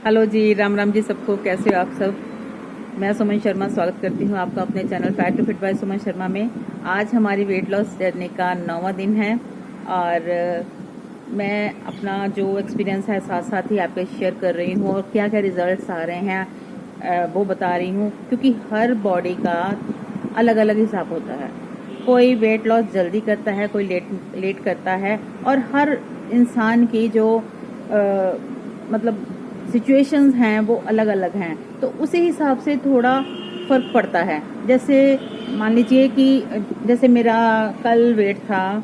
Hello जी, राम राम जी सबको। कैसे हो आप सब। मैं सुमन शर्मा स्वागत करती हूँ आपका अपने channel fat to fit by Suman Sharma में। आज हमारी वेट लॉस जर्नी का 9वां दिन है और मैं अपना जो एक्सपीरियंस है साथ साथ ही आपके शेयर कर रही हूँ और क्या क्या रिजल्ट्स आ रहे हैं वो बता रही हूँ, क्योंकि हर बॉडी का अलग अलग हिसाब होता है। कोई वेट लॉस जल्दी करता है, कोई लेट करता है और हर इंसान की जो मतलब सिचुएशंस हैं वो अलग अलग हैं, तो उसी हिसाब से थोड़ा फर्क पड़ता है। जैसे मान लीजिए कि जैसे मेरा कल वेट था,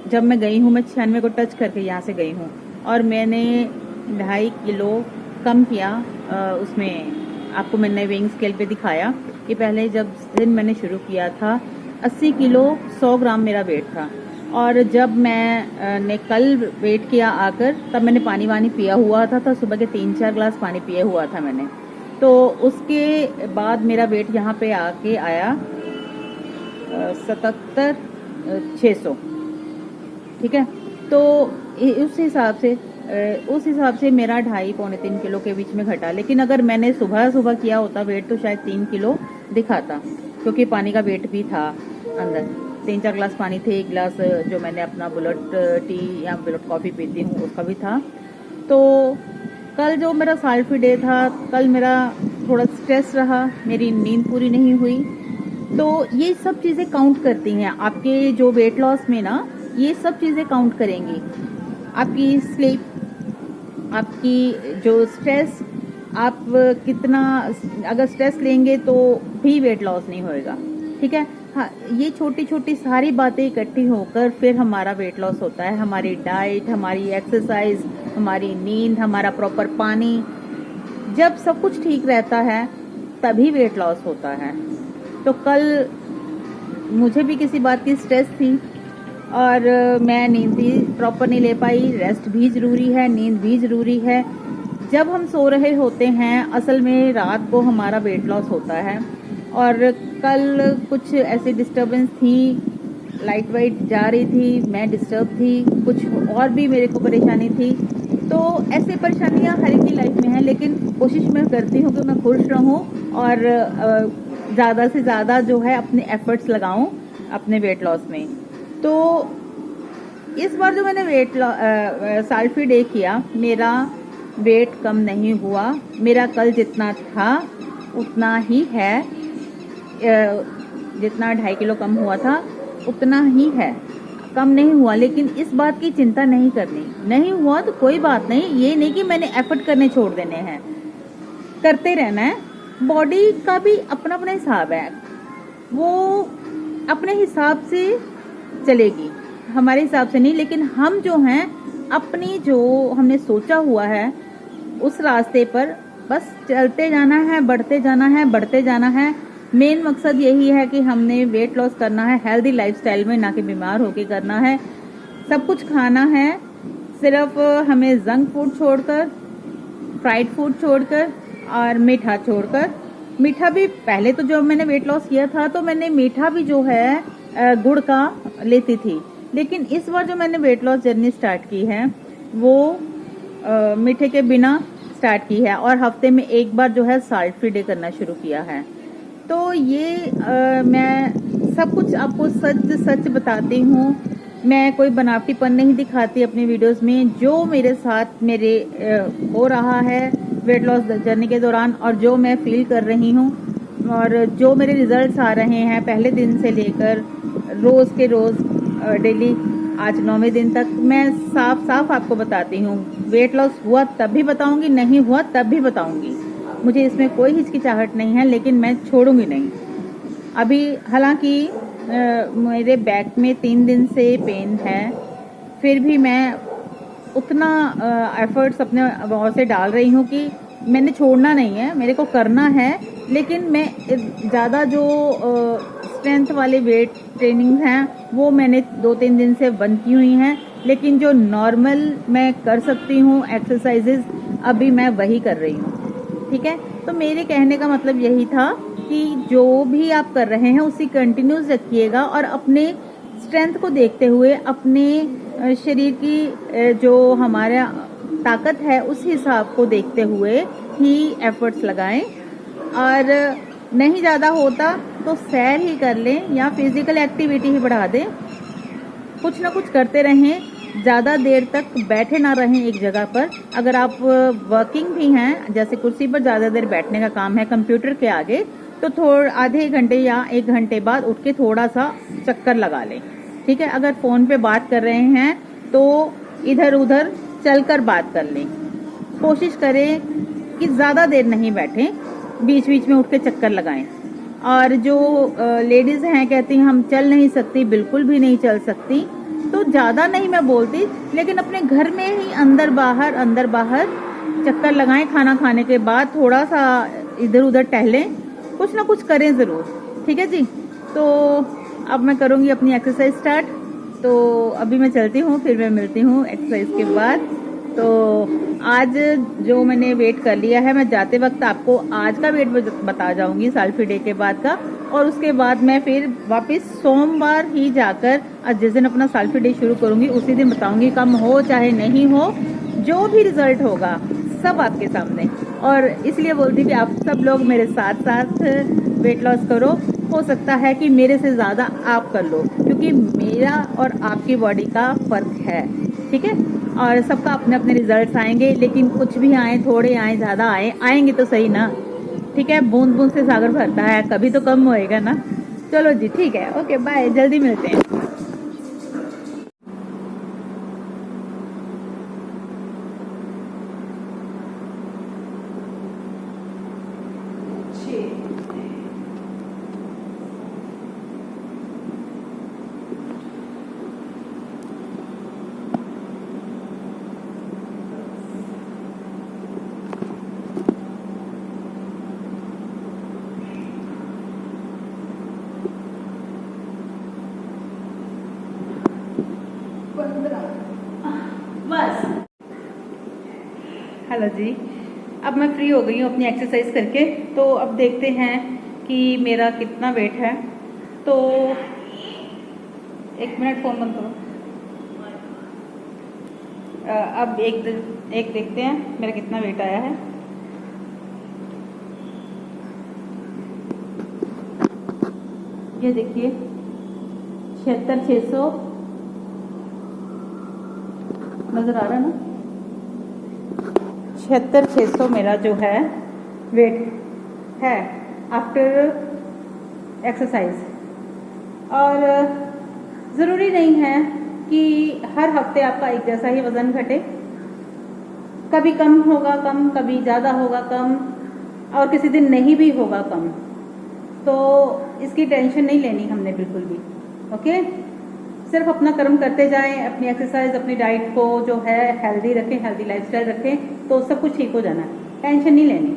जब मैं गई हूँ मैं 96 को टच करके यहाँ से गई हूँ और मैंने 2.5 किलो कम किया। उसमें आपको मैंने वेइंग स्केल पे दिखाया कि पहले जब दिन मैंने शुरू किया था 80 किलो 100 ग्राम मेरा वेट था, और जब मैंने कल वेट किया आकर तब मैंने पानी वानी पिया हुआ था सुबह के 3-4 ग्लास पानी पिया हुआ था मैंने। तो उसके बाद मेरा वेट यहाँ पे आके आया 77,600। ठीक है, तो उस हिसाब से मेरा 2.5-3 किलो के बीच में घटा। लेकिन अगर मैंने सुबह सुबह किया होता वेट तो शायद 3 किलो दिखाता, क्योंकि पानी का वेट भी था अंदर। 3-4 ग्लास पानी थे, 1 गिलास जो मैंने अपना बुलेट टी या बुलेट कॉफ़ी पीती हूँ उसका भी था। तो कल जो मेरा साल्फी डे था, कल मेरा थोड़ा स्ट्रेस रहा, मेरी नींद पूरी नहीं हुई, तो ये सब चीज़ें काउंट करती हैं आपके जो वेट लॉस में ना। ये सब चीज़ें काउंट करेंगी, आपकी स्लीप, आपकी जो स्ट्रेस, आप कितना अगर स्ट्रेस लेंगे तो भी वेट लॉस नहीं होएगा। ठीक है, हाँ, ये छोटी छोटी सारी बातें इकट्ठी होकर फिर हमारा वेट लॉस होता है। हमारी डाइट, हमारी एक्सरसाइज, हमारी नींद, हमारा प्रॉपर पानी, जब सब कुछ ठीक रहता है तभी वेट लॉस होता है। तो कल मुझे भी किसी बात की स्ट्रेस थी और मैं नींद भी प्रॉपर नहीं ले पाई। रेस्ट भी ज़रूरी है, नींद भी ज़रूरी है। जब हम सो रहे होते हैं असल में रात को हमारा वेट लॉस होता है। और कल कुछ ऐसी डिस्टर्बेंस थी, लाइट वाइट जा रही थी, मैं डिस्टर्ब थी, कुछ और भी मेरे को परेशानी थी। तो ऐसे परेशानियां हर एक की लाइफ में है, लेकिन कोशिश मैं करती हूँ कि मैं खुश रहूँ और ज़्यादा से ज़्यादा जो है अपने एफर्ट्स लगाऊं अपने वेट लॉस में। तो इस बार जो मैंने साल्फी डे किया, मेरा वेट कम नहीं हुआ। मेरा कल जितना था उतना ही है, जितना 2.5 किलो कम हुआ था उतना ही है, कम नहीं हुआ। लेकिन इस बात की चिंता नहीं करनी, नहीं हुआ तो कोई बात नहीं। ये नहीं कि मैंने एफर्ट करने छोड़ देने हैं, करते रहना है। बॉडी का भी अपना अपना हिसाब है, वो अपने हिसाब से चलेगी, हमारे हिसाब से नहीं। लेकिन हम जो हैं अपनी जो हमने सोचा हुआ है उस रास्ते पर बस चलते जाना है, बढ़ते जाना है, बढ़ते जाना है। मेन मकसद यही है कि हमने वेट लॉस करना है हेल्दी लाइफस्टाइल में, ना कि बीमार होके करना है। सब कुछ खाना है, सिर्फ हमें जंक फूड छोड़कर, फ्राइड फूड छोड़कर और मीठा छोड़कर। मीठा भी पहले तो जब मैंने वेट लॉस किया था तो मैंने मीठा भी जो है गुड़ का लेती थी, लेकिन इस बार जो मैंने वेट लॉस जर्नी स्टार्ट की है वो मीठे के बिना स्टार्ट की है और हफ्ते में एक बार जो है साल्ट फ्री डे करना शुरू किया है। तो ये मैं सब कुछ आपको सच सच बताती हूँ, मैं कोई बनावटीपन नहीं दिखाती अपनी वीडियोस में। जो मेरे साथ मेरे हो रहा है वेट लॉस जर्नी के दौरान और जो मैं फील कर रही हूँ और जो मेरे रिजल्ट्स आ रहे हैं पहले दिन से लेकर रोज़ के रोज़ डेली आज 9वें दिन तक, मैं साफ साफ आपको बताती हूँ। वेट लॉस हुआ तब भी बताऊंगी, नहीं हुआ तब भी बताऊंगी, मुझे इसमें कोई हिचकिचाहट नहीं है, लेकिन मैं छोड़ूंगी नहीं। अभी हालांकि मेरे बैक में 3 दिन से पेन है, फिर भी मैं उतना एफर्ट्स अपने ओर से डाल रही हूँ कि मैंने छोड़ना नहीं है, मेरे को करना है। लेकिन मैं ज़्यादा जो स्ट्रेंथ वाले वेट ट्रेनिंग हैं वो मैंने 2-3 दिन से बंद की हुई हैं, लेकिन जो नॉर्मल मैं कर सकती हूँ एक्सरसाइजेज अभी मैं वही कर रही हूँ। ठीक है, तो मेरे कहने का मतलब यही था कि जो भी आप कर रहे हैं उसी कंटिन्यूस रखिएगा और अपने स्ट्रेंथ को देखते हुए, अपने शरीर की जो हमारा ताकत है उस हिसाब को देखते हुए ही एफर्ट्स लगाएं। और नहीं ज़्यादा होता तो सैर ही कर लें या फिजिकल एक्टिविटी ही बढ़ा दें। कुछ ना कुछ करते रहें, ज़्यादा देर तक बैठे ना रहें एक जगह पर। अगर आप वर्किंग भी हैं, जैसे कुर्सी पर ज़्यादा देर बैठने का काम है कंप्यूटर के आगे, तो आधे घंटे या 1 घंटे बाद उठ के थोड़ा सा चक्कर लगा लें, ठीक है। अगर फ़ोन पे बात कर रहे हैं तो इधर उधर चलकर बात कर लें। कोशिश करें कि ज़्यादा देर नहीं बैठें, बीच बीच में उठ के चक्कर लगाएं। और जो लेडीज़ हैं कहती हैं हम चल नहीं सकती, बिल्कुल भी नहीं चल सकती, तो ज़्यादा नहीं मैं बोलती, लेकिन अपने घर में ही अंदर बाहर चक्कर लगाएं। खाना खाने के बाद थोड़ा सा इधर उधर टहलें, कुछ ना कुछ करें ज़रूर, ठीक है जी। तो अब मैं करूँगी अपनी एक्सरसाइज स्टार्ट। तो अभी मैं चलती हूँ, फिर मैं मिलती हूँ एक्सरसाइज के बाद। तो आज जो मैंने वेट कर लिया है, मैं जाते वक्त आपको आज का वेट बता जाऊंगी साल्फी डे के बाद का। और उसके बाद मैं फिर वापस सोमवार ही जाकर जिस दिन अपना साल्फी डे शुरू करूंगी उसी दिन बताऊंगी, कम हो चाहे नहीं हो, जो भी रिजल्ट होगा सब आपके सामने। और इसलिए बोलती कि आप सब लोग मेरे साथ साथ वेट लॉस करो। हो सकता है कि मेरे से ज़्यादा आप कर लो, क्योंकि मेरा और आपकी बॉडी का फ़र्क है, ठीक है। और सबका अपने अपने रिजल्ट्स आएंगे, लेकिन कुछ भी आए, थोड़े आए ज़्यादा आए, आएंगे तो सही ना, ठीक है। बूंद बूंद से सागर भरता है, कभी तो कम होएगा ना। चलो जी, ठीक है, ओके बाय, जल्दी मिलते हैं। बस हेलो जी, अब मैं फ्री हो गई हूँ अपनी एक्सरसाइज करके। तो अब देखते हैं कि मेरा कितना वेट है। तो 1 मिनट फ़ोन बंद करो। अब एक देखते हैं मेरा कितना वेट आया है। ये देखिए 76,600 नज़र आ रहा है ना। 76,600 मेरा जो है वेट है आफ्टर एक्सरसाइज। और ज़रूरी नहीं है कि हर हफ्ते आपका एक जैसा ही वज़न घटे, कभी कम होगा कम, कभी ज़्यादा होगा कम, और किसी दिन नहीं भी होगा कम। तो इसकी टेंशन नहीं लेनी हमने बिल्कुल भी, ओके। सिर्फ अपना कर्म करते जाएं, अपनी एक्सरसाइज, अपनी डाइट को जो है हेल्दी रखें, हेल्दी लाइफस्टाइल रखें, तो सब कुछ ठीक हो जाना है। टेंशन नहीं लेनी,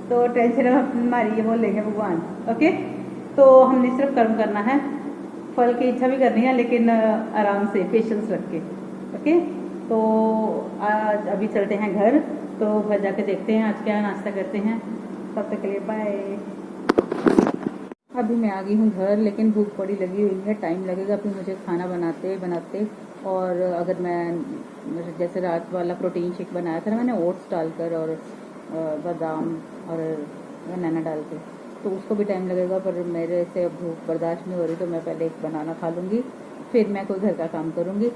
तो टेंशन हमारी ये बोल लेंगे भगवान, ओके। तो हमने सिर्फ कर्म करना है, फल की इच्छा भी करनी है, लेकिन आराम से, पेशेंस रख के, ओके। तो आज अभी चलते हैं घर, तो घर जाके देखते हैं आज क्या नाश्ता करते हैं। तब तक के लिए बाय। अभी मैं आ गई हूँ घर, लेकिन भूख बड़ी लगी हुई है, टाइम लगेगा अभी मुझे खाना बनाते बनाते। और अगर मैं जैसे रात वाला प्रोटीन शेक बनाया था ना मैंने, ओट्स डालकर और बादाम और बनाना डाल के, तो उसको भी टाइम लगेगा। पर मेरे से अब भूख बर्दाश्त नहीं हो रही, तो मैं पहले एक बनाना खा लूँगी, फिर मैं कोई घर का काम करूँगी।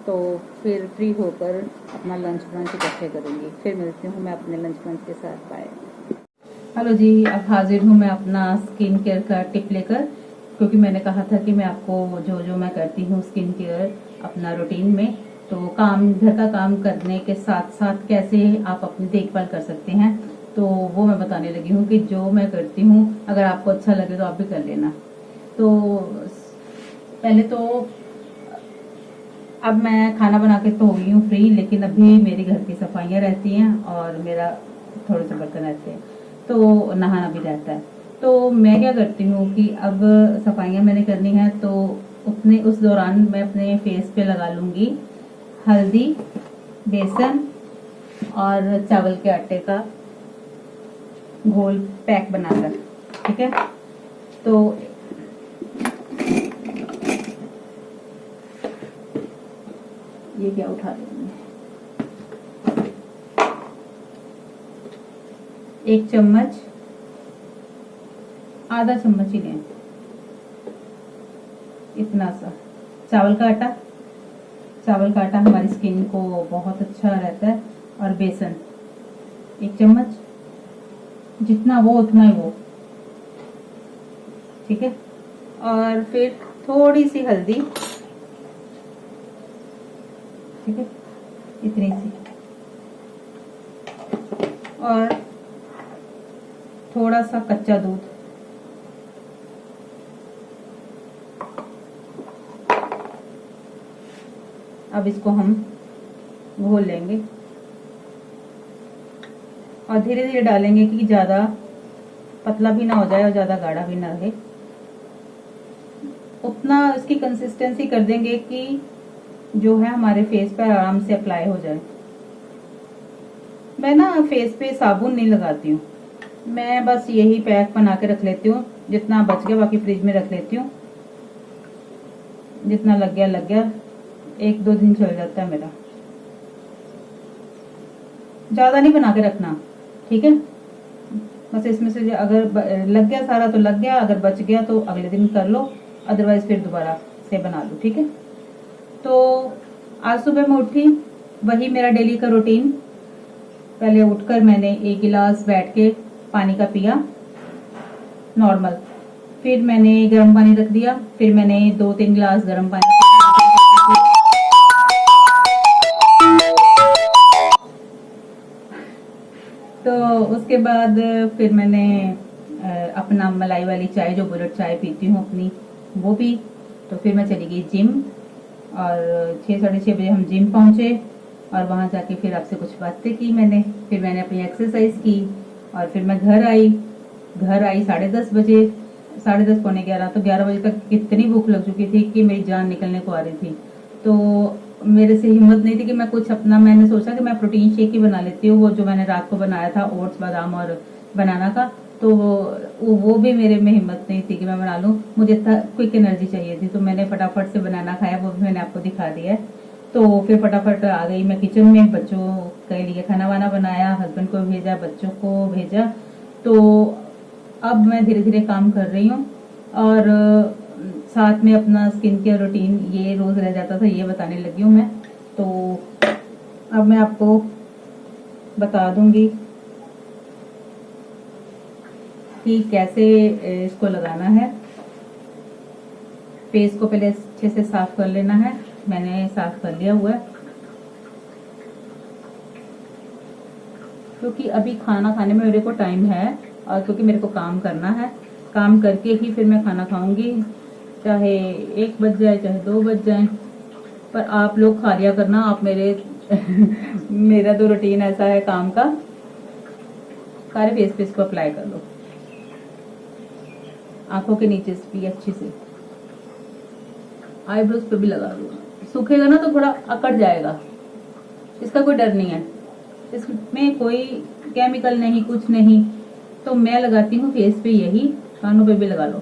तो फिर फ्री होकर अपना लंच ब्रंच इकट्ठे करूँगी। फिर मिलती हूँ मैं अपने लंच ब्रंच के साथ, बाय। हेलो जी, अब हाजिर हूँ मैं अपना स्किन केयर का टिप लेकर, क्योंकि मैंने कहा था कि मैं आपको जो जो मैं करती हूँ स्किन केयर अपना रूटीन में, तो काम, घर का काम करने के साथ साथ कैसे आप अपनी देखभाल कर सकते हैं, तो वो मैं बताने लगी हूँ कि जो मैं करती हूँ अगर आपको अच्छा लगे तो आप भी कर लेना। तो पहले तो अब मैं खाना बना के तो हो गई हूँ फ्री, लेकिन अभी मेरी घर की सफाइयाँ रहती हैं और मेरा थोड़े से बर्तन रहते हैं, तो नहाना भी रहता है। तो मैं क्या करती हूँ कि अब सफाइयाँ मैंने करनी है, तो उस दौरान मैं अपने फेस पे लगा लूँगी हल्दी, बेसन और चावल के आटे का घोल पैक बनाकर, ठीक है। तो ये क्या उठा रही हूँ, 1 चम्मच, आधा चम्मच ही लें, इतना सा चावल का आटा। चावल का आटा हमारी स्किन को बहुत अच्छा रहता है। और बेसन 1 चम्मच, जितना वो उतना ही वो, ठीक है। और फिर थोड़ी सी हल्दी, ठीक है, इतनी सी। और थोड़ा सा कच्चा दूध, अब इसको हम घोल लेंगे और धीरे धीरे डालेंगे कि ज्यादा पतला भी ना हो जाए और ज्यादा गाढ़ा भी ना रहे। उतना इसकी कंसिस्टेंसी कर देंगे कि जो है हमारे फेस पर आराम से अप्लाई हो जाए। मैं ना फेस पे साबुन नहीं लगाती हूँ, मैं बस यही पैक बना के रख लेती हूँ, जितना बच गया बाकी फ्रिज में रख लेती हूँ। जितना लग गया 1-2 दिन चल जाता है मेरा। ज्यादा नहीं बना के रखना, ठीक है। बस इसमें से अगर लग गया सारा तो लग गया, अगर बच गया तो अगले दिन कर लो, अदरवाइज फिर दोबारा से बना लो, ठीक है। तो आज सुबह मैं उठी, वही मेरा डेली का रूटीन। पहले उठकर मैंने 1 गिलास बैठ के पानी का पिया नॉर्मल, फिर मैंने गर्म पानी रख दिया, फिर मैंने 2-3 गिलास गर्म पानी। तो उसके बाद फिर मैंने अपना मलाई वाली चाय, जो बुलेट चाय पीती हूँ अपनी, वो पी। तो फिर मैं चली गई जिम और 6-6:30 बजे हम जिम पहुंचे और वहां जाके फिर आपसे कुछ बातें की मैंने। फिर मैंने अपनी एक्सरसाइज की और फिर मैं घर आई 10:30 बजे, 10:30 पौने 11। तो 11 बजे तक इतनी भूख लग चुकी थी कि मेरी जान निकलने को आ रही थी। तो मेरे से हिम्मत नहीं थी कि मैं कुछ अपना, मैंने सोचा कि मैं प्रोटीन शेक ही बना लेती हूँ, वो जो मैंने रात को बनाया था ओट्स, बादाम और बनाना का। तो वो भी मेरे में हिम्मत नहीं थी कि मैं बना लूँ, मुझे क्विक एनर्जी चाहिए थी। तो मैंने फटाफट से बनाना खाया, वो भी मैंने आपको दिखा दिया है। तो फिर फटाफट आ गई मैं किचन में, बच्चों के लिए खाना वाना बनाया, हस्बैंड को भेजा, बच्चों को भेजा। तो अब मैं धीरे धीरे काम कर रही हूँ और साथ में अपना स्किन केयर रूटीन ये रोज रह जाता था, ये बताने लगी हूँ मैं। तो अब मैं आपको बता दूंगी कि कैसे इसको लगाना है। फेस को पहले अच्छे से साफ कर लेना है, मैंने साफ कर लिया हुआ है क्योंकि अभी खाना खाने में मेरे को टाइम है और क्योंकि मेरे को काम करना है। काम करके ही फिर मैं खाना खाऊंगी, चाहे 1 बज जाए चाहे 2 बज जाए। पर आप लोग खा लिया करना, आप मेरे मेरा तो रूटीन ऐसा है काम का। सारे फेस पे इसको अप्लाई कर लो, आंखों के नीचे भी अच्छे से, आईब्रोज पे भी लगा दो। सूखेगा ना तो थोड़ा अकड़ जाएगा, इसका कोई डर नहीं है, इसमें कोई केमिकल नहीं, कुछ नहीं। तो मैं लगाती हूँ फेस पे, यही कानों पे भी लगा लो।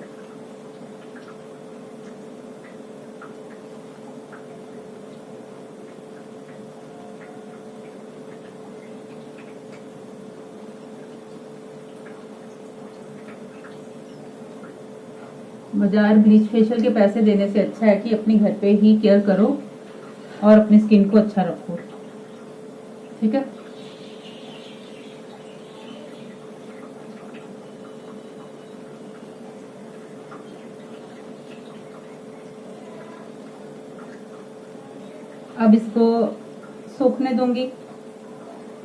बाजार ब्लीच फेशियल के पैसे देने से अच्छा है कि अपने घर पे ही केयर करो और अपनी स्किन को अच्छा रखो, ठीक है। अब इसको सूखने दूंगी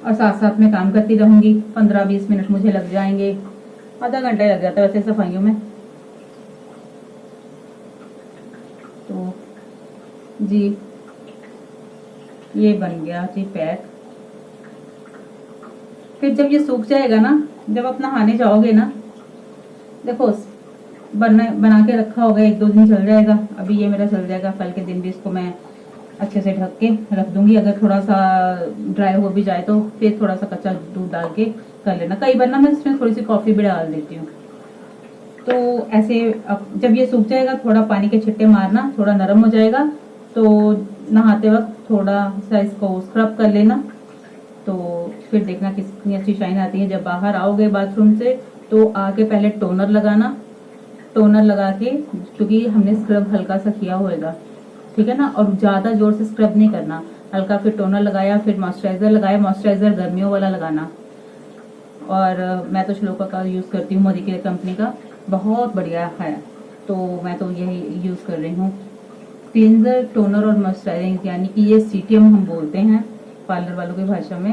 और साथ साथ में काम करती रहूंगी। 15-20 मिनट मुझे लग जाएंगे, आधा घंटा लग जाता है वैसे सफाइयों में। तो जी ये बन गया जी पैक। फिर जब ये सूख जाएगा ना, जब आप नहाने जाओगे ना, देखो बना के रखा होगा, 1-2 दिन चल जाएगा। अभी ये मेरा चल जाएगा, कल के दिन भी इसको मैं अच्छे से ढक के रख दूंगी। अगर थोड़ा सा ड्राई हो भी जाए तो फिर थोड़ा सा कच्चा दूध डाल के कर लेना। कई बार ना मैं इसमें थोड़ी सी कॉफी भी डाल देती हूँ। तो ऐसे जब ये सूख जाएगा, थोड़ा पानी के छिट्टे मारना, थोड़ा नरम हो जाएगा तो नहाते वक्त थोड़ा सा इसको स्क्रब कर लेना। तो फिर देखना कितनी अच्छी शाइन आती है। जब बाहर आओगे बाथरूम से तो आके पहले टोनर लगाना, टोनर लगा के, क्योंकि हमने स्क्रब हल्का सा किया होगा, ठीक है ना, और ज्यादा जोर से स्क्रब नहीं करना, हल्का, फिर टोनर लगाया, फिर मॉइस्चराइजर लगाया। मॉइस्चराइजर गर्मियों वाला लगाना। और मैं तो श्लोका का यूज करती हूँ, मोदी केयर कंपनी का, बहुत बढ़िया है, तो मैं तो यही यूज कर रही हूँ। क्लींजर, टोनर और मॉइस्चराइजिंग, यानी कि ये सीटीएम हम बोलते हैं पार्लर वालों की भाषा में,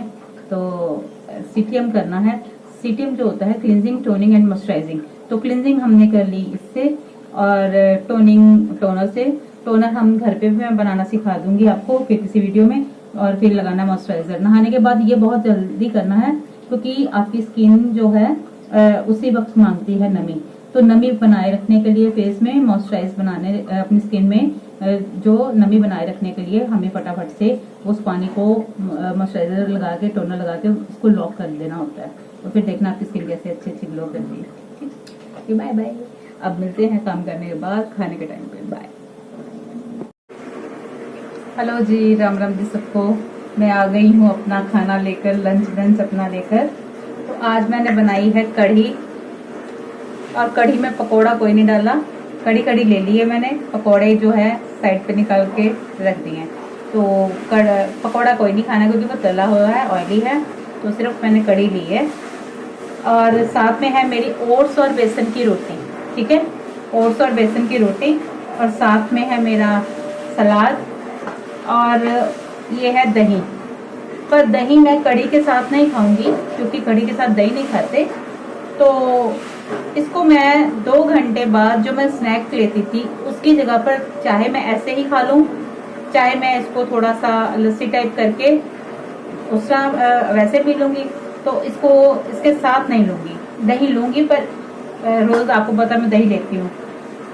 तो सीटीएम करना है। सीटीएम जो होता है क्लींजिंग, टोनिंग एंड मॉइस्चराइजिंग। तो क्लींजिंग हमने कर ली इससे, और टोनिंग टोनर से। टोनर हम घर पे भी मैं बनाना सिखा दूंगी आपको फिर किसी वीडियो में, और फिर लगाना मॉइस्चराइजर। नहाने के बाद ये बहुत जल्दी करना है, क्योंकि आपकी स्किन जो है उसी वक्त मांगती है नमी। तो नमी बनाए रखने के लिए फेस में मॉइस्चराइज बनाने, अपनी स्किन में जो नमी बनाए रखने के लिए हमें फटाफट से उस पानी को मॉइस्चराइजर लगा के, टोनर लगा के उसको लॉक कर देना होता है। और फिर देखना आपकी स्किन कैसे अच्छी अच्छी ग्लो करती है। ठीक, बाय बाय। अब मिलते हैं काम करने के बाद, खाने के टाइम पे। बाय। हेलो जी, राम राम जी सबको। मैं आ गई हूँ अपना खाना लेकर, लंच अपना लेकर। तो आज मैंने बनाई है कढ़ी, और कढ़ी में पकोड़ा कोई नहीं डाला, कढ़ी ले ली है मैंने। पकोड़े जो है साइड पे निकाल के रख दिए। तो पकोड़ा कोई नहीं खाना, क्योंकि वो तला हुआ है, ऑयली है, तो सिर्फ मैंने कढ़ी ली है। और साथ में है मेरी ओट्स और बेसन की रोटी, ठीक है, ओट्स और बेसन की रोटी, और साथ में है मेरा सलाद, और ये है दही। पर दही मैं कढ़ी के साथ नहीं खाऊंगी, क्योंकि कढ़ी के साथ दही नहीं खाते। तो इसको मैं 2 घंटे बाद जो मैं स्नैक्स लेती थी उसकी जगह पर, चाहे मैं ऐसे ही खा लूं, चाहे मैं इसको थोड़ा सा लस्सी टाइप करके उसका वैसे पी लूंगी, तो इसको इसके साथ नहीं लूंगी, दही लूंगी। पर रोज आपको पता मैं दही लेती हूँ।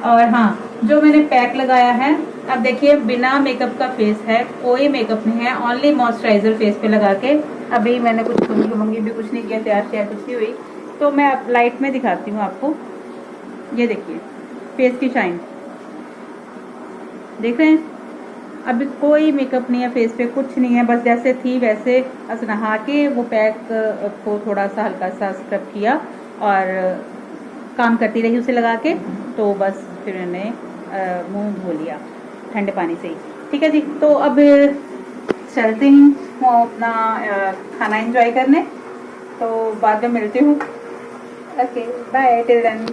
और हाँ, जो मैंने पैक लगाया है, अब देखिए बिना मेकअप का फेस है, कोई मेकअप नहीं है, ओनली मॉइस्चराइजर फेस पे लगा के। अभी मैंने कुछ मंगी भी कुछ नहीं किया, तैयार शेयर कुछ नहीं हुई, तो मैं अब लाइट में दिखाती हूँ आपको। ये देखिए फेस की शाइन, देख रहे हैं? अभी कोई मेकअप नहीं है फेस पे, कुछ नहीं है, बस जैसे थी वैसे, बस नहा के वो पैक को थोड़ा सा हल्का सा स्क्रब किया और काम करती रही उसे लगा के, तो बस फिर मैंने मुंह धो लिया ठंडे पानी से ही। ठीक है जी, तो अब चलते हैं अपना खाना एंजॉय करने, तो बाद में मिलती हूँ। Okay bye, till then.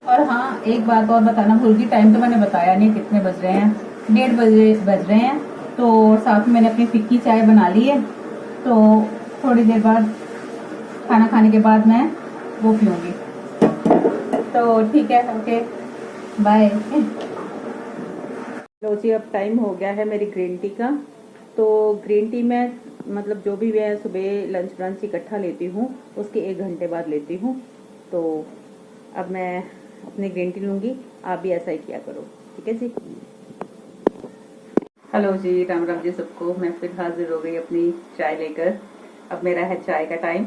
और हाँ, एक बात और बताना भूल गई, टाइम तो मैंने बताया नहीं कितने बज रहे हैं, 1:30 बजे बज रहे हैं। तो साथ में मैंने अपनी फिक्की चाय बना ली है, तो थोड़ी देर बाद खाना खाने के बाद मैं वो पीऊँगी। तो ठीक है, ओके बाय। लो जी, अब टाइम हो गया है मेरी ग्रीन टी का। तो ग्रीन टी में मतलब जो भी मैं सुबह लंच ब्रंच इकट्ठा लेती हूँ उसके 1 घंटे बाद लेती हूँ। तो अब मैं अपनी ग्रीन टी लूँगी, आप भी ऐसा ही किया करो, ठीक है जी। हेलो जी, राम राम जी सबको। मैं फिर हाजिर हो गई अपनी चाय लेकर। अब मेरा है चाय का टाइम,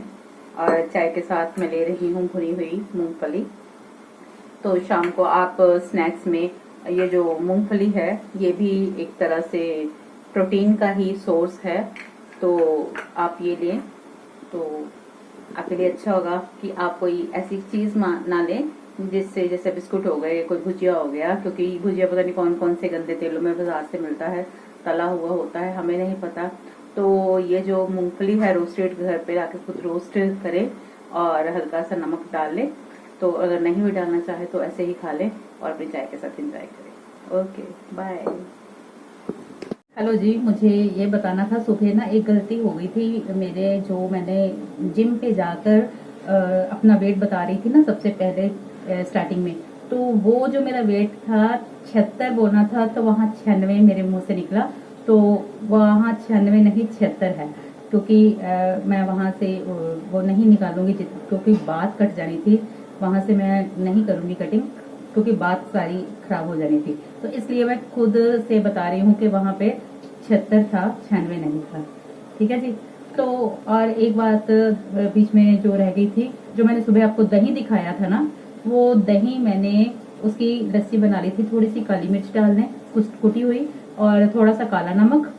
और चाय के साथ मैं ले रही हूँ भुनी हुई मूंगफली। तो शाम को आप स्नैक्स में ये जो मूंगफली है, ये भी एक तरह से प्रोटीन का ही सोर्स है, तो आप ये लें तो आपके लिए अच्छा होगा कि आप कोई ऐसी चीज ना लें जिससे, जैसे बिस्कुट हो गए, कोई भुजिया हो गया, क्योंकि भुजिया पता नहीं कौन कौन से गंदे तेलों में बाजार से मिलता है, तला हुआ होता है, हमें नहीं पता। तो ये जो मूंगफली है रोस्टेड, घर पे आके खुद रोस्ट करें और हल्का सा नमक डाल ले। तो अगर नहीं भी डालना चाहे तो ऐसे ही खा लें और अपनी चाय के साथ एंजॉय करें। Okay bye. हेलो जी, मुझे ये बताना था, सुबह ना एक गलती हो गई थी मेरे, जो मैंने जिम पे जाकर अपना वेट बता रही थी ना सबसे पहले स्टार्टिंग में, तो वो जो मेरा वेट था 76 बोलना था, तो वहाँ 96 मेरे मुंह से निकला। तो वहाँ 96 नहीं 76 है, क्योंकि मैं वहाँ से वो नहीं निकालूंगी, क्योंकि बात कट जानी थी, वहां से मैं नहीं करूंगी कटिंग, क्योंकि बात सारी खराब हो जानी थी। तो इसलिए मैं खुद से बता रही हूँ कि वहां पे 76 था, 96 नहीं था, ठीक है जी। तो और एक बात बीच में जो रह गई थी, जो मैंने सुबह आपको दही दिखाया था ना, वो दही मैंने उसकी लस्सी बना ली थी, थोड़ी सी काली मिर्च डाल दें, कुछ कुटी हुई, और थोड़ा सा काला नमक,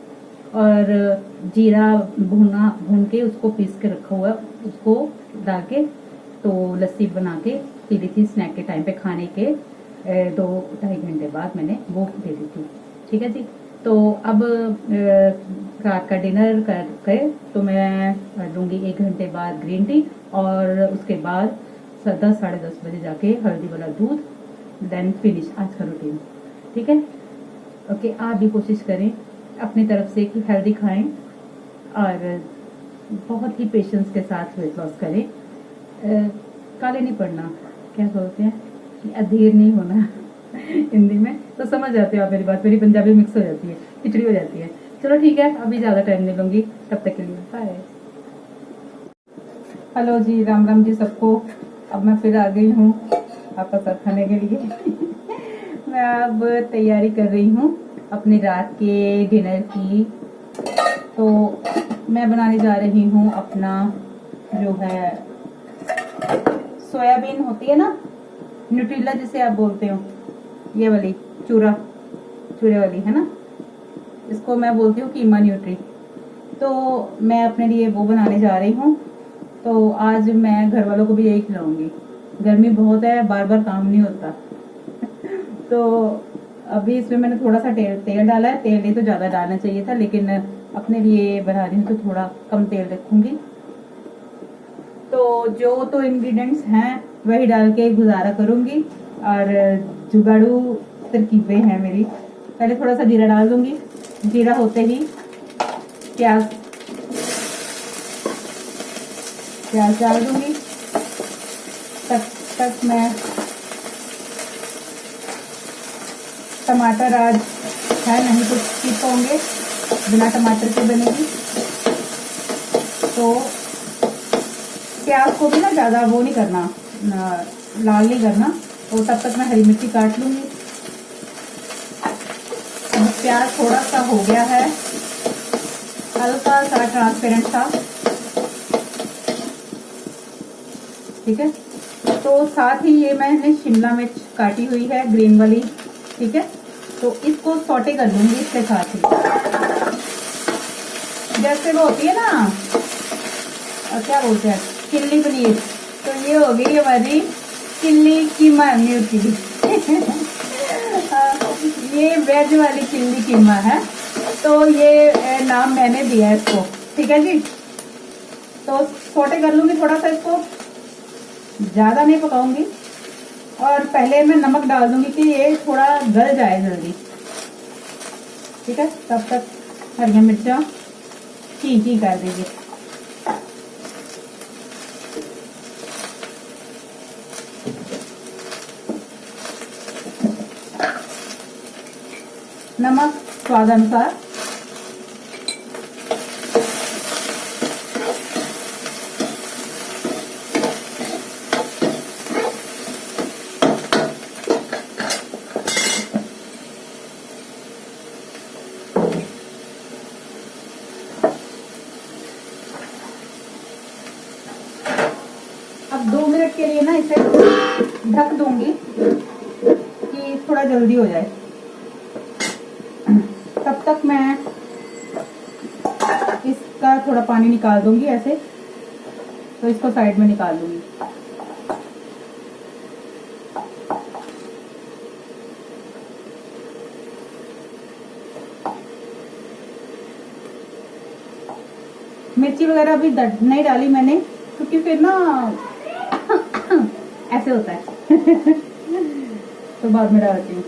और जीरा भून के उसको पीस के रखा हुआ है, उसको डाल के तो लस्सी बना के पी ली थी स्नैक के टाइम पे, खाने के 2-2.5 घंटे बाद मैंने वो दे दी थी। ठीक है जी। तो अब रात का डिनर करके तो मैं लूँगी 1 घंटे बाद ग्रीन टी, और उसके बाद 10-10:30 बजे जाके हल्दी वाला दूध, देन फिनिश आज का रूटीन। ठीक है, ओके। आप भी कोशिश करें अपनी तरफ से कि हेल्दी खाएं और बहुत ही पेशेंस के साथ वेट लॉस करें। काले नहीं पड़ना, क्या बोलते हैं कि अधीर नहीं होना हिंदी में, तो समझ जाते हो आप मेरी बात। मेरी पंजाबी मिक्स हो जाती है, खिचड़ी हो जाती है। चलो ठीक है, अभी ज़्यादा टाइम नहीं लूँगी, तब तक के लिए बाय। हेलो जी, राम राम जी सबको। अब मैं फिर आ गई हूँ आपका साथ खाने के लिए मैं अब तैयारी कर रही हूँ अपनी रात के डिनर की। तो मैं बनाने जा रही हूँ अपना जो है सोयाबीन होती है ना, न्यूट्रिला जिसे आप बोलते हो, ये वाली चूरे वाली है ना, इसको मैं बोलती हूँ कीमा न्यूट्री। तो मैं अपने लिए वो बनाने जा रही हूँ। तो आज मैं घर वालों को भी यही खिलाऊंगी। गर्मी बहुत है, बार बार काम नहीं होता तो अभी इसमें मैंने थोड़ा सा तेल डाला है। तेल नहीं तो ज़्यादा डालना चाहिए था, लेकिन अपने लिए बना रही हूँ तो थोड़ा कम तेल रखूंगी। तो जो तो इंग्रेडिएंट्स हैं वही डाल के गुजारा करूंगी, और जुगाड़ू तरकीबें हैं मेरी। पहले थोड़ा सा जीरा डाल दूंगी, जीरा होते ही प्याज डाल दूंगी। तक मैं टमाटर आज है नहीं तो स्किप होंगे, बिना टमाटर के बनेगी। तो प्याज को भी ना ज़्यादा वो नहीं करना, लाल नहीं करना। तो तब तक मैं हरी मिर्ची काट लूंगी। अब प्याज थोड़ा सा हो गया है, हल्का सा ट्रांसपेरेंट सा। ठीक है, तो साथ ही ये मैंने शिमला मिर्च काटी हुई है, ग्रीन वाली। ठीक है, तो इसको सौटे कर लूंगी इसके साथ ही। जैसे वो होती है ना, क्या बोलते हैं, चिल्ली पनीर, तो ये हो गई हमारी चिल्ली कीमा न्यूट्री ये वेज वाली चिल्ली कीमा है, तो ये नाम मैंने दिया है इसको। ठीक है जी। तो सौटे कर लूंगी थोड़ा सा, इसको ज्यादा नहीं पकाऊंगी, और पहले मैं नमक डाल दूंगी कि ये थोड़ा गल जाए जल्दी। ठीक है, तब तक हरी मिर्चा चींची कर दीजिए। नमक स्वाद अनुसार। अब 2 मिनट के लिए ना इसे ढक दूंगी कि थोड़ा जल्दी हो जाए। तब तक मैं इसका थोड़ा पानी निकाल दूंगी ऐसे, तो इसको साइड में निकाल दूंगी। मिर्ची वगैरह अभी नहीं डाली मैंने, क्योंकि फिर ना ऐसे होता है तो बाद में डालती हूँ।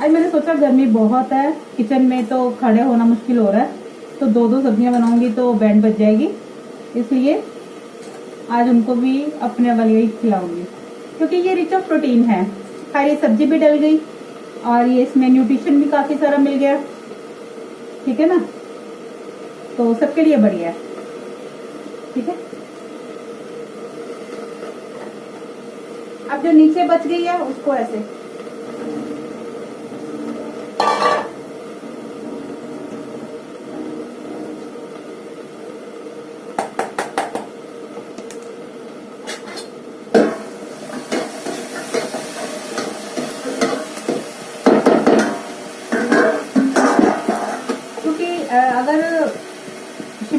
आज मैंने सोचा गर्मी बहुत है, किचन में तो खड़े होना मुश्किल हो रहा है, तो 2-2 सब्जियां बनाऊंगी तो बैंड बच जाएगी, इसलिए आज उनको भी अपने वाली ही खिलाऊंगी, क्योंकि ये रिच ऑफ प्रोटीन है। हरी सब्जी भी डल गई और ये इसमें न्यूट्रिशन भी काफी सारा मिल गया। ठीक है ना, तो सबके लिए बढ़िया है। ठीक है, अब जो नीचे बच गई है उसको ऐसे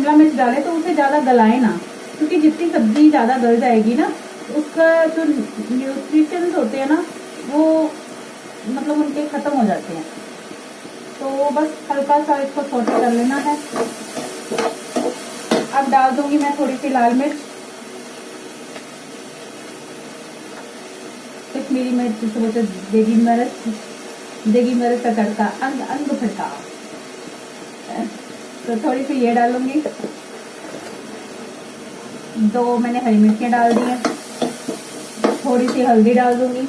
शिमला मिर्च डालें तो उसे ज़्यादा गलाएं ना, क्योंकि जितनी सब्जी ज़्यादा गल जाएगी ना उसका जो न्यूट्रिशंस होते हैं ना वो मतलब उनके ख़त्म हो जाते हैं। तो बस हल्का सा इसको सौटे कर लेना है। अब डाल दूंगी मैं थोड़ी सी लाल मिर्च, कश्मीरी मिर्च जिसे बोलते देगी मिर्च का तड़का, अंग अंग फटका। तो थोड़ी सी ये डालूंगी, 2 मैंने हरी मिर्चियाँ डाल दी हैं, थोड़ी सी हल्दी डाल दूंगी।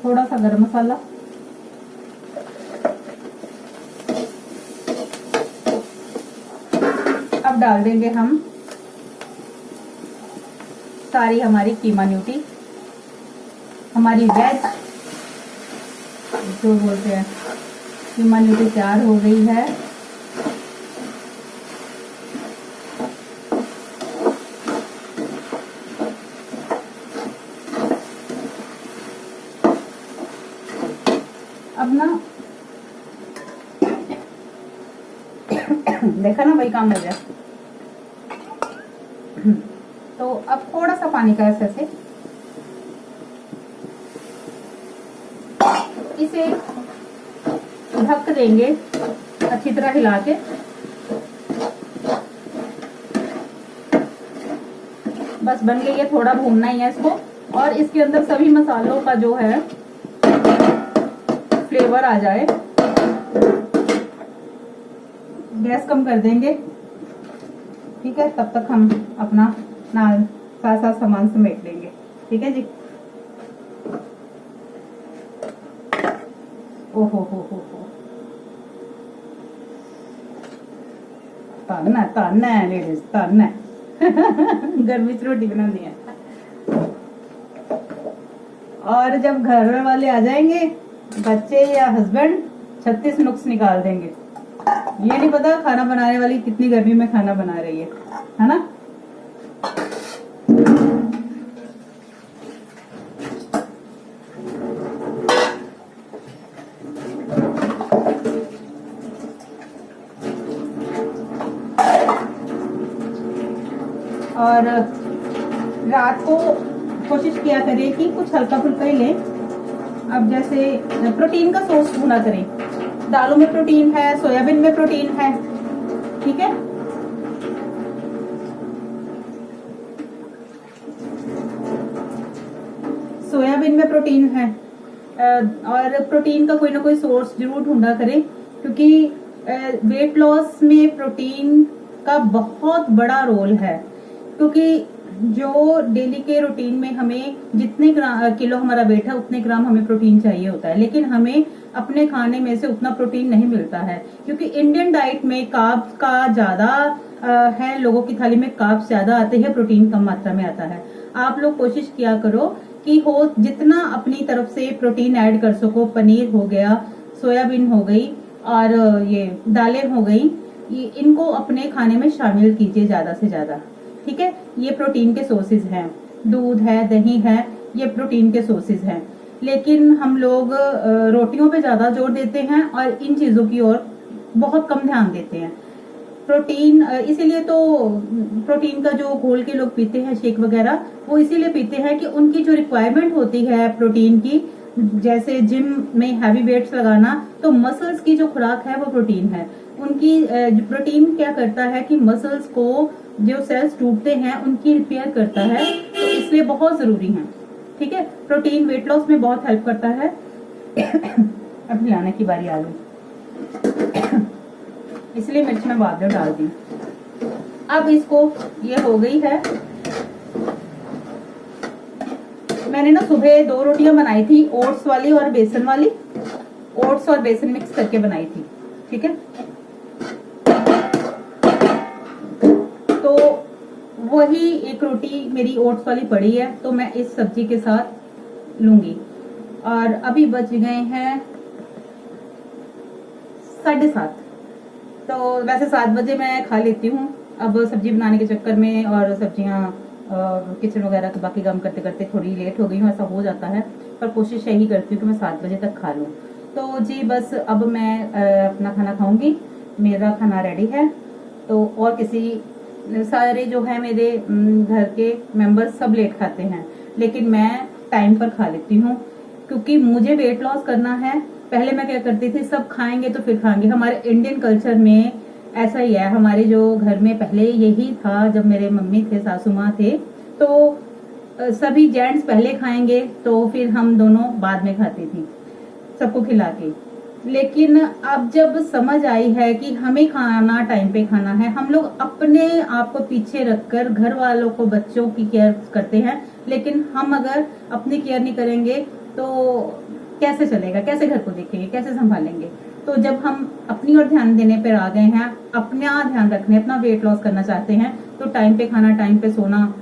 थोड़ा सा गरम मसाला, अब डाल देंगे हम सारी हमारी कीमा न्यूटी, हमारी वेज जो बोलते हैं कीमा न्यूटी तैयार हो गई है। अब ना देखा ना भाई काम हो गया। तो अब थोड़ा सा पानी का ऐसे इसे ढक देंगे अच्छी तरह हिला के। बस बन गई है, थोड़ा भूनना ही है इसको, और इसके अंदर सभी मसालों का जो है फ्लेवर आ जाए। गैस कम कर देंगे, ठीक है, तब तक हम अपना सारा सामान समेट लेंगे, ठीक है जी। ओहो हो धन है लेडीज, धन है। गर्मी च रोटी बनानी है। और जब घर वाले आ जाएंगे, बच्चे या हस्बैंड, 36 नुक्स निकाल देंगे। ये नहीं पता खाना बनाने वाली कितनी गर्मी में खाना बना रही है ना। और रात को कोशिश किया करें कि कुछ हल्का फुल्का ही लें। अब जैसे प्रोटीन का सोर्स ढूंढा करें, दालों में प्रोटीन है, सोयाबीन में प्रोटीन है, ठीक है। सोयाबीन में प्रोटीन है, और प्रोटीन का कोई ना कोई सोर्स जरूर ढूंढा करें, क्योंकि वेट लॉस में प्रोटीन का बहुत बड़ा रोल है। क्योंकि जो डेली के रूटीन में हमें जितने किलो हमारा वेट है उतने ग्राम हमें प्रोटीन चाहिए होता है, लेकिन हमें अपने खाने में से उतना प्रोटीन नहीं मिलता है, क्योंकि इंडियन डाइट में कार्ब्स का ज्यादा है, लोगों की थाली में कार्ब्स ज्यादा आते हैं, प्रोटीन कम मात्रा में आता है। आप लोग कोशिश किया करो कि हो जितना अपनी तरफ से प्रोटीन ऐड कर सको। पनीर हो गया, सोयाबीन हो गई, और ये दालें हो गई, इनको अपने खाने में शामिल कीजिए ज्यादा से ज्यादा, ठीक है। ये प्रोटीन के सोर्सेज हैं, दूध है, दही है, ये प्रोटीन के सोर्सेज हैं। लेकिन हम लोग रोटियों पे ज्यादा जोर देते हैं और इन चीजों की ओर बहुत कम ध्यान देते हैं। प्रोटीन इसीलिए तो प्रोटीन का जो घोल के लोग पीते हैं शेक वगैरह, वो इसीलिए पीते हैं कि उनकी जो रिक्वायरमेंट होती है प्रोटीन की, जैसे जिम में हैवी वेट्स लगाना, तो मसल्स की जो खुराक है वो प्रोटीन है। उनकी प्रोटीन क्या करता है कि मसल्स को, जो सेल्स टूटते हैं उनकी रिपेयर करता है, तो इसलिए बहुत जरूरी है, ठीक है। प्रोटीन वेट लॉस में बहुत हेल्प करता है। अब हिलाने की बारी आ गई, इसलिए मिर्च में बाद में डाल दी। अब इसको, ये हो गई है, मैंने ना सुबह 2 रोटियां बनाई थी, ओट्स वाली और बेसन वाली, ओट्स और बेसन मिक्स करके बनाई थी, ठीक है। तो वही एक रोटी मेरी ओट्स वाली पड़ी है, तो मैं इस सब्जी के साथ लूंगी। और अभी बज गए हैं 7:30, तो वैसे 7 बजे मैं खा लेती हूँ। अब सब्जी बनाने के चक्कर में और सब्जियां और किचन वगैरह के बाकी काम करते करते थोड़ी लेट हो गई हूँ, ऐसा हो जाता है। पर कोशिश यही करती हूँ कि मैं 7 बजे तक खा लूँ। तो जी बस अब मैं अपना खाना खाऊंगी, मेरा खाना रेडी है। तो और किसी सारे जो है मेरे घर के मेंबर्स सब लेट खाते हैं, लेकिन मैं टाइम पर खा लेती हूँ क्योंकि मुझे वेट लॉस करना है। पहले मैं क्या करती थी, सब खाएंगे तो फिर खाएंगे। हमारे इंडियन कल्चर में ऐसा ही है, हमारे जो घर में पहले यही था। जब मेरे मम्मी थे, सासू माँ थे, तो सभी जेंट्स पहले खाएंगे तो फिर हम दोनों बाद में खाती थी, सबको खिला के। लेकिन अब जब समझ आई है कि हमें खाना टाइम पे खाना है, हम लोग अपने आप को पीछे रखकर घर वालों को, बच्चों की केयर करते हैं, लेकिन हम अगर अपनी केयर नहीं करेंगे तो कैसे चलेगा, कैसे घर को देखेंगे, कैसे संभालेंगे। तो जब हम अपनी ओर ध्यान देने पर आ गए हैं, अपना ध्यान रखने, अपना वेट लॉस करना चाहते हैं, तो टाइम पे खाना, टाइम पे सोना,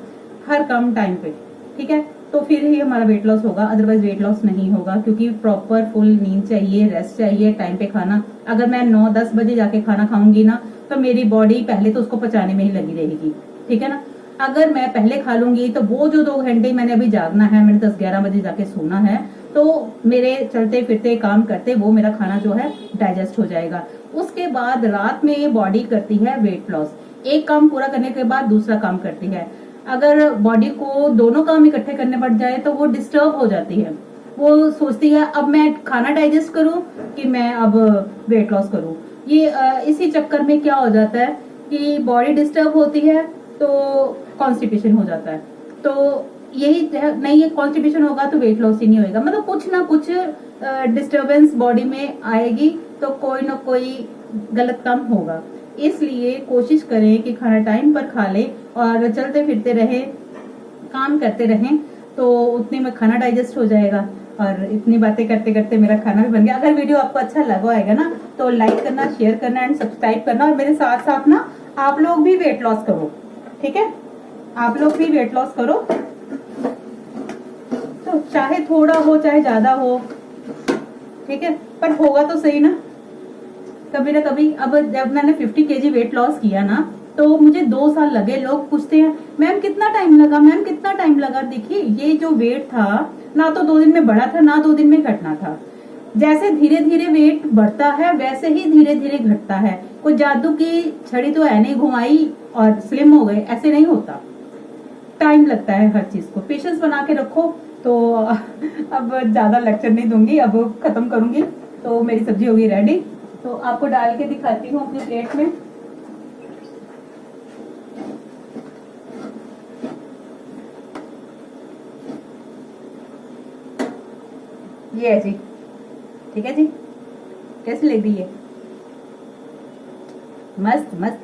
हर काम टाइम पे, ठीक है। तो फिर ही हमारा वेट लॉस होगा, अदरवाइज वेट लॉस नहीं होगा। क्योंकि प्रॉपर फुल नींद चाहिए, रेस्ट चाहिए, टाइम पे खाना। अगर मैं 9-10 बजे जाके खाना खाऊंगी ना, तो मेरी बॉडी पहले तो उसको पचाने में ही लगी रहेगी, ठीक है ना। अगर मैं पहले खा लूंगी तो वो जो 2 घंटे मैंने अभी जागना है, मैंने 10-11 बजे जाके सोना है, तो मेरे चलते फिरते काम करते वो मेरा खाना जो है डाइजेस्ट हो जाएगा। उसके बाद रात में बॉडी करती है वेट लॉस। एक काम पूरा करने के बाद दूसरा काम करती है। अगर बॉडी को दोनों काम इकट्ठे करने पड़ जाए तो वो डिस्टर्ब हो जाती है। वो सोचती है अब मैं खाना डाइजेस्ट करूं कि मैं अब वेट लॉस करूं। ये इसी चक्कर में क्या हो जाता है कि बॉडी डिस्टर्ब होती है तो कॉन्स्टिपेशन हो जाता है। तो यही नहीं, कॉन्स्टिपेशन होगा तो वेट लॉस ही नहीं होगा। मतलब कुछ ना कुछ डिस्टर्बेंस बॉडी में आएगी तो कोई ना कोई गलत काम होगा। इसलिए कोशिश करें कि खाना टाइम पर खा लें और चलते फिरते रहें, काम करते रहें, तो उतने में खाना डाइजेस्ट हो जाएगा। और इतनी बातें करते करते मेरा खाना भी बन गया। अगर वीडियो आपको अच्छा लगा होगा ना, तो लाइक करना, शेयर करना एंड सब्सक्राइब करना। और मेरे साथ साथ ना आप लोग भी वेट लॉस करो, ठीक है। आप लोग भी वेट लॉस करो, तो चाहे थोड़ा हो चाहे ज्यादा हो, ठीक है, पर होगा तो सही ना कभी ना कभी। अब जब मैंने 50 kg वेट लॉस किया ना, तो मुझे 2 साल लगे। लोग पूछते हैं मैम कितना टाइम लगा, मैम कितना टाइम लगा। देखिए ये जो वेट था ना, तो 2 दिन में बढ़ा था ना 2 दिन में घटना था। जैसे धीरे धीरे वेट बढ़ता है वैसे ही धीरे धीरे घटता है। कोई जादू की छड़ी तो है नहीं, घुमाई और स्लिम हो गए, ऐसे नहीं होता। टाइम लगता है हर चीज को, पेशेंस बना के रखो। तो अब ज्यादा लेक्चर नहीं दूंगी, अब खत्म करूंगी। तो मेरी सब्जी होगी रेडी, तो आपको डाल के दिखाती हूँ अपनी प्लेट में। ये है जी, ठीक है जी। कैसी लग रही है? मस्त मस्त,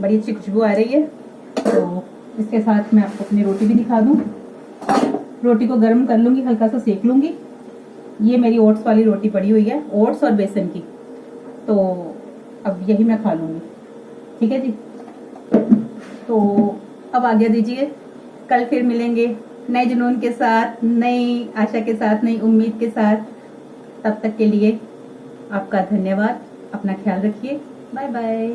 बड़ी अच्छी खुशबू आ रही है। तो इसके साथ मैं आपको अपनी रोटी भी दिखा दूं। रोटी को गर्म कर लूंगी, हल्का सा सेक लूंगी। ये मेरी ओट्स वाली रोटी पड़ी हुई है, ओट्स और बेसन की। तो अब यही मैं खा लूंगी, ठीक है जी। तो अब आज्ञा दीजिए, कल फिर मिलेंगे नए जुनून के साथ, नई आशा के साथ, नई उम्मीद के साथ। तब तक के लिए आपका धन्यवाद। अपना ख्याल रखिए। Bye bye.